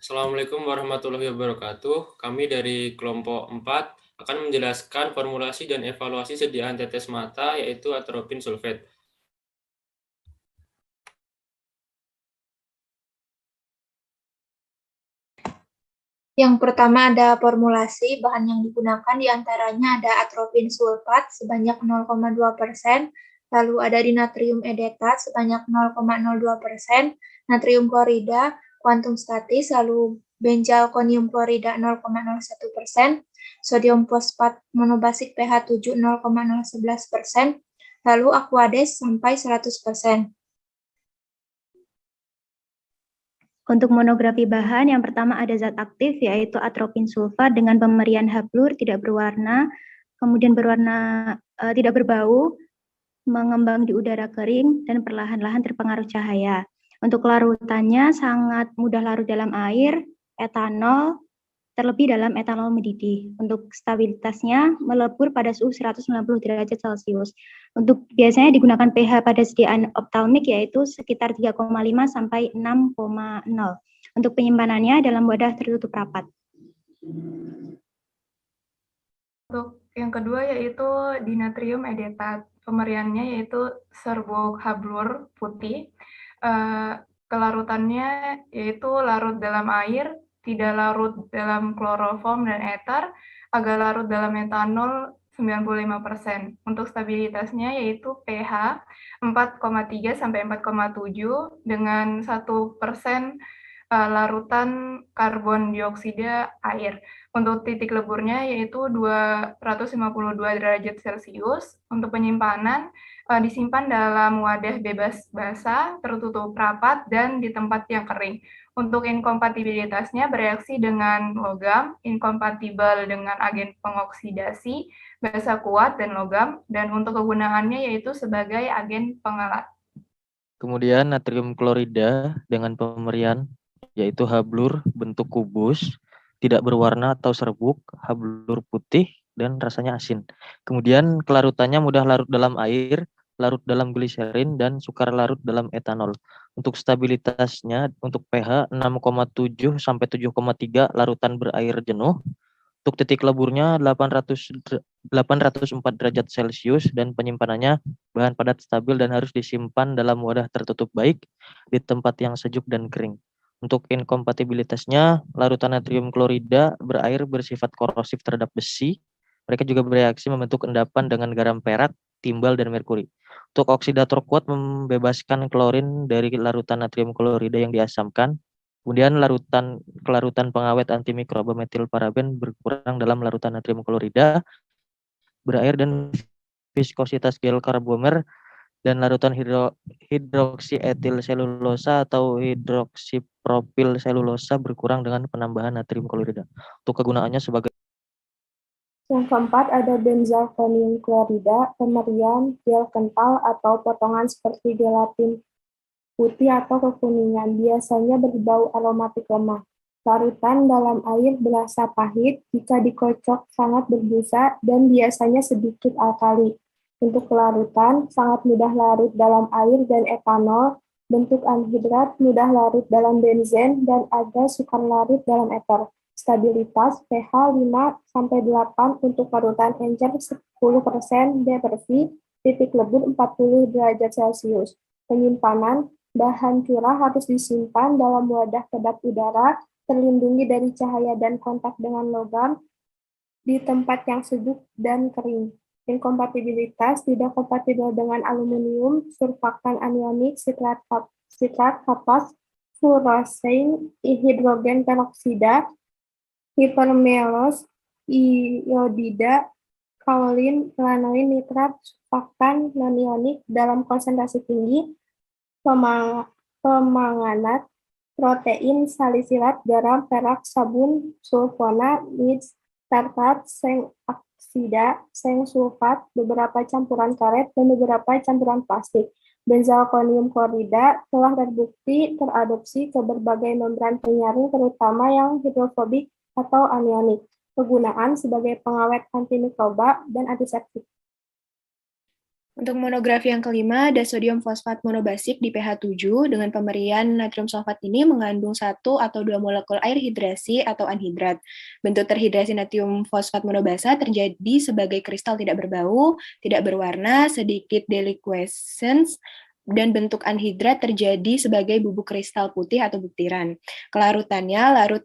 Assalamualaikum warahmatullahi wabarakatuh. Kami dari kelompok 4 akan menjelaskan formulasi dan evaluasi sediaan tetes mata yaitu atropin sulfat. Yang pertama ada formulasi, bahan yang digunakan diantaranya ada atropin sulfat sebanyak 0,2%, lalu ada dinatrium edetat sebanyak 0,02%, natrium klorida, kuantum statis, lalu benzalkonium klorida 0,01%, sodium fosfat monobasik pH 7 0,011%, lalu aquades sampai 100%. Untuk monografi bahan, yang pertama ada zat aktif, yaitu atropin sulfat dengan pemberian haflur, tidak berwarna, kemudian tidak berbau, mengembang di udara kering, dan perlahan-lahan terpengaruh cahaya. Untuk larutannya sangat mudah larut dalam air, etanol, terlebih dalam etanol mendidih. Untuk stabilitasnya melebur pada suhu 190 derajat Celcius. Untuk biasanya digunakan pH pada sediaan optalmik yaitu sekitar 3,5 sampai 6,0. Untuk penyimpanannya dalam wadah tertutup rapat. Untuk yang kedua yaitu dinatrium edetat. Pemberiannya yaitu serbuk hablur putih. Kelarutannya yaitu larut dalam air, tidak larut dalam kloroform dan eter, agak larut dalam etanol 95%. Untuk stabilitasnya yaitu pH 4,3 sampai 4,7 dengan 1% larutan karbon dioksida air. Untuk titik leburnya yaitu 252 derajat Celcius. Untuk penyimpanan disimpan dalam wadah bebas basah, tertutup rapat, dan di tempat yang kering. Untuk inkompatibilitasnya bereaksi dengan logam, inkompatibel dengan agen pengoksidasi, basa kuat, dan logam, dan untuk kegunaannya yaitu sebagai agen pengelat. Kemudian natrium klorida dengan pemberian yaitu hablur bentuk kubus, tidak berwarna atau serbuk, hablur putih, dan rasanya asin. Kemudian kelarutannya mudah larut dalam air, larut dalam gliserin, dan sukar larut dalam etanol. Untuk stabilitasnya, untuk pH 6,7 sampai 7,3 larutan berair jenuh. Untuk titik leburnya 804 derajat Celcius dan penyimpanannya bahan padat stabil dan harus disimpan dalam wadah tertutup baik di tempat yang sejuk dan kering. Untuk inkompatibilitasnya, larutan natrium klorida berair bersifat korosif terhadap besi. Mereka juga bereaksi membentuk endapan dengan garam perak, timbal, dan merkuri. Untuk oksidator kuat membebaskan klorin dari larutan natrium klorida yang diasamkan. Kemudian kelarutan pengawet antimikroba metilparaben berkurang dalam larutan natrium klorida berair dan viskositas gel karbomer dan larutan hidroksi etil selulosa atau hidroksipropil selulosa berkurang dengan penambahan natrium klorida. Untuk kegunaannya sebagai yang keempat ada benzalkonium klorida, pemberian gel kental atau potongan seperti gelatin putih atau kekuningan, biasanya berbau aromatik lemah. Larutan dalam air berasa pahit, jika dikocok sangat berbusa dan biasanya sedikit alkali. Untuk larutan, sangat mudah larut dalam air dan etanol, bentuk anhidrat mudah larut dalam benzen dan agak sukar larut dalam eter. Stabilitas pH 5-8 untuk larutan encer 10% D/V, titik lebur 40 derajat Celcius. Penyimpanan, bahan curah harus disimpan dalam wadah kedap udara, terlindungi dari cahaya dan kontak dengan logam, di tempat yang sejuk dan kering. Inkompatibilitas tidak kompatibel dengan aluminium, surfaktan anionik, sitrat kapas, fluoresein, hidrogen peroksida, hipermelos, iodida, kaolin, lanoin, nitrat, surfaktan non-ionik dalam konsentrasi tinggi, pemanganat, protein, salisilat, garam, perak, sabun, sulfona, nits, tartrat, seng oksida, seng sulfat, beberapa campuran karet, dan beberapa campuran plastik. Benzalkonium klorida telah terbukti teradopsi ke berbagai membran penyaring, terutama yang hidrofobik atau anionik. Kegunaan sebagai pengawet antimikroba dan antiseptik. Untuk monografi yang kelima, ada sodium fosfat monobasik di pH 7 dengan pemberian natrium sulfat ini mengandung 1 atau 2 molekul air hidrasi atau anhidrat. Bentuk terhidrasi natrium fosfat monobasa terjadi sebagai kristal tidak berbau, tidak berwarna, sedikit deliquescence, dan bentuk anhidrat terjadi sebagai bubuk kristal putih atau butiran. Kelarutannya larut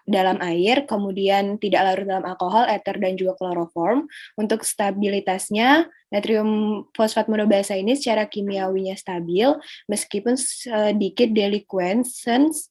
dalam air, kemudian tidak larut dalam alkohol, ether, dan juga kloroform. Untuk stabilitasnya, natrium fosfat monobasa ini secara kimiawinya stabil, meskipun sedikit deliquescence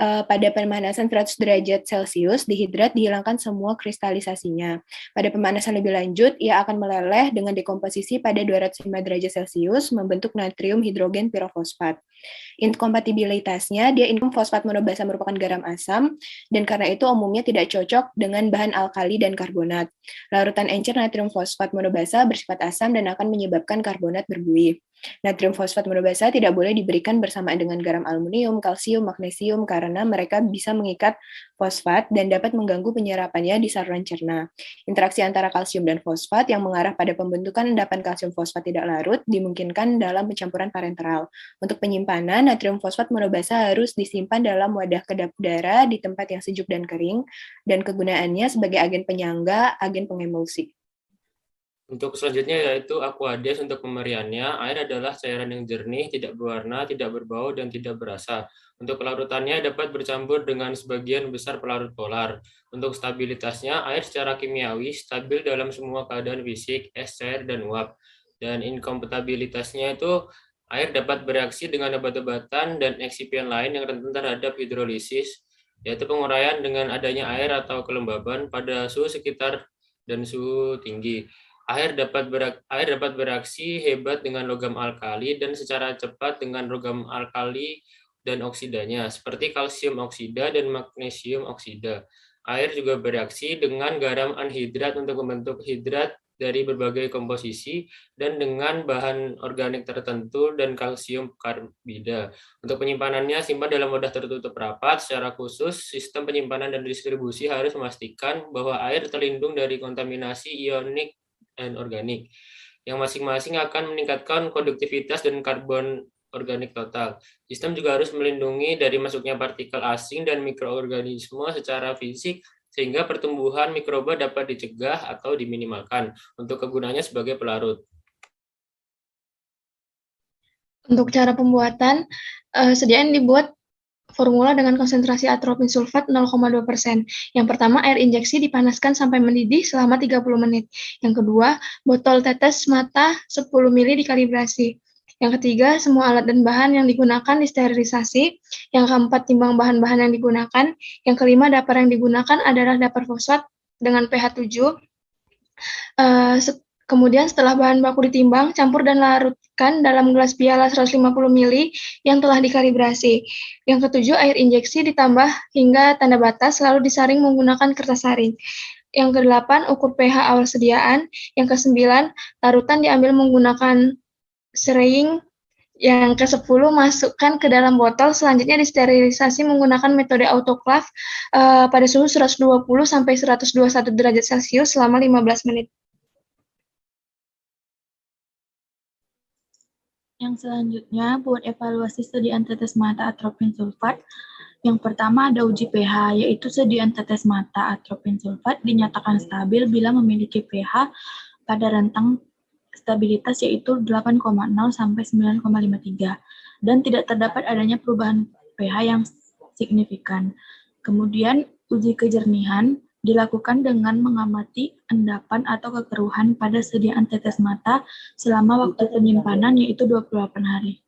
pada pemanasan 100 derajat Celcius, dihidrat dihilangkan semua kristalisasinya. Pada pemanasan lebih lanjut, ia akan meleleh dengan dekomposisi pada 205 derajat Celcius, membentuk natrium hidrogen pirofosfat. Inkompatibilitasnya, dia fosfat monobasa merupakan garam asam, dan karena itu umumnya tidak cocok dengan bahan alkali dan karbonat. Larutan encer natrium fosfat monobasa bersifat asam dan akan menyebabkan karbonat berbuih. Natrium fosfat monobasa tidak boleh diberikan bersamaan dengan garam aluminium, kalsium, magnesium, karena mereka bisa mengikat fosfat dan dapat mengganggu penyerapannya di saluran cerna. Interaksi antara kalsium dan fosfat yang mengarah pada pembentukan endapan kalsium fosfat tidak larut dimungkinkan dalam pencampuran parenteral. Untuk penyimpanan, natrium fosfat monobasa harus disimpan dalam wadah kedap udara di tempat yang sejuk dan kering, dan kegunaannya sebagai agen penyangga, agen pengemulsi. Untuk selanjutnya yaitu aqueous untuk pemberiannya. Air adalah cairan yang jernih, tidak berwarna, tidak berbau, dan tidak berasa. Untuk kelarutannya dapat bercampur dengan sebagian besar pelarut polar. Untuk stabilitasnya, air secara kimiawi stabil dalam semua keadaan fisik, es, cair, dan uap. Dan inkompatibilitasnya itu air dapat bereaksi dengan obat-obatan dan eksipien lain yang rentan terhadap hidrolisis, yaitu penguraian dengan adanya air atau kelembaban pada suhu sekitar dan suhu tinggi. Air dapat bereaksi hebat dengan logam alkali dan secara cepat dengan logam alkali dan oksidanya, seperti kalsium oksida dan magnesium oksida. Air juga bereaksi dengan garam anhidrat untuk membentuk hidrat dari berbagai komposisi dan dengan bahan organik tertentu dan kalsium karbida. Untuk penyimpanannya, simpan dalam wadah tertutup rapat. Secara khusus, sistem penyimpanan dan distribusi harus memastikan bahwa air terlindung dari kontaminasi ionik dan organik, yang masing-masing akan meningkatkan konduktivitas dan karbon organik total. Sistem juga harus melindungi dari masuknya partikel asing dan mikroorganisme secara fisik, sehingga pertumbuhan mikroba dapat dicegah atau diminimalkan untuk kegunaannya sebagai pelarut. Untuk cara pembuatan, sediain dibuat formula dengan konsentrasi atropin sulfat 0,2%. Yang pertama, air injeksi dipanaskan sampai mendidih selama 30 menit. Yang kedua, botol tetes mata 10 ml dikalibrasi. Yang ketiga, semua alat dan bahan yang digunakan disterilisasi. Yang keempat, timbang bahan-bahan yang digunakan. Yang kelima, dapur yang digunakan adalah dapur fosfat dengan pH 7. Kemudian setelah bahan baku ditimbang, campur dan larutkan dalam gelas piala 150 ml yang telah dikalibrasi. Yang ketujuh, air injeksi ditambah hingga tanda batas, lalu disaring menggunakan kertas saring. Yang kedelapan, ukur pH awal sediaan. Yang kesembilan, larutan diambil menggunakan stirring. Yang ke-10, masukkan ke dalam botol. Selanjutnya disterilisasi menggunakan metode autoclave pada suhu 120 sampai 121 derajat Celcius selama 15 menit. Yang selanjutnya, buat evaluasi sediaan tetes mata atropin sulfat. Yang pertama ada uji pH, yaitu sediaan tetes mata atropin sulfat dinyatakan stabil bila memiliki pH pada rentang stabilitas yaitu 8,0 sampai 9,53 dan tidak terdapat adanya perubahan pH yang signifikan. Kemudian uji kejernihan dilakukan dengan mengamati endapan atau kekeruhan pada sediaan tetes mata selama waktu penyimpanan yaitu 28 hari.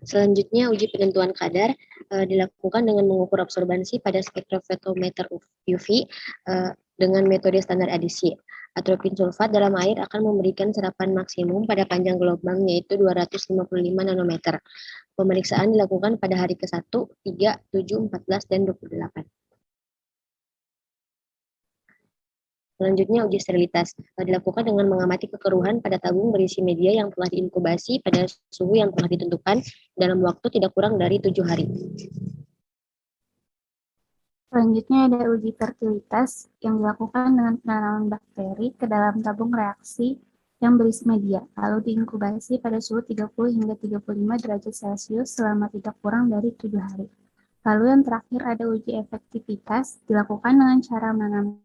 Selanjutnya, uji penentuan kadar dilakukan dengan mengukur absorbansi pada spektrofotometer UV dengan metode standar adisi. Atropin sulfat dalam air akan memberikan serapan maksimum pada panjang gelombang yaitu 255 nanometer. Pemeriksaan dilakukan pada hari ke-1, 3, 7, 14, dan 28. Selanjutnya, uji sterilitas dilakukan dengan mengamati kekeruhan pada tabung berisi media yang telah diinkubasi pada suhu yang telah ditentukan dalam waktu tidak kurang dari 7 hari. Selanjutnya ada uji fertilitas yang dilakukan dengan penanaman bakteri ke dalam tabung reaksi yang berisi media, lalu diinkubasi pada suhu 30 hingga 35 derajat Celcius selama tidak kurang dari 7 hari. Lalu yang terakhir ada uji efektivitas dilakukan dengan cara menanam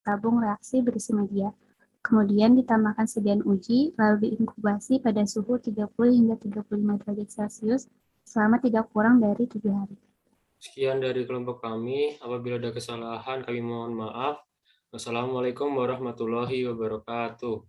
tabung reaksi berisi media. Kemudian ditambahkan sediaan uji, lalu diinkubasi pada suhu 30 hingga 35 derajat Celcius selama tidak kurang dari 7 hari. Sekian dari kelompok kami. Apabila ada kesalahan, kami mohon maaf. Wassalamualaikum warahmatullahi wabarakatuh.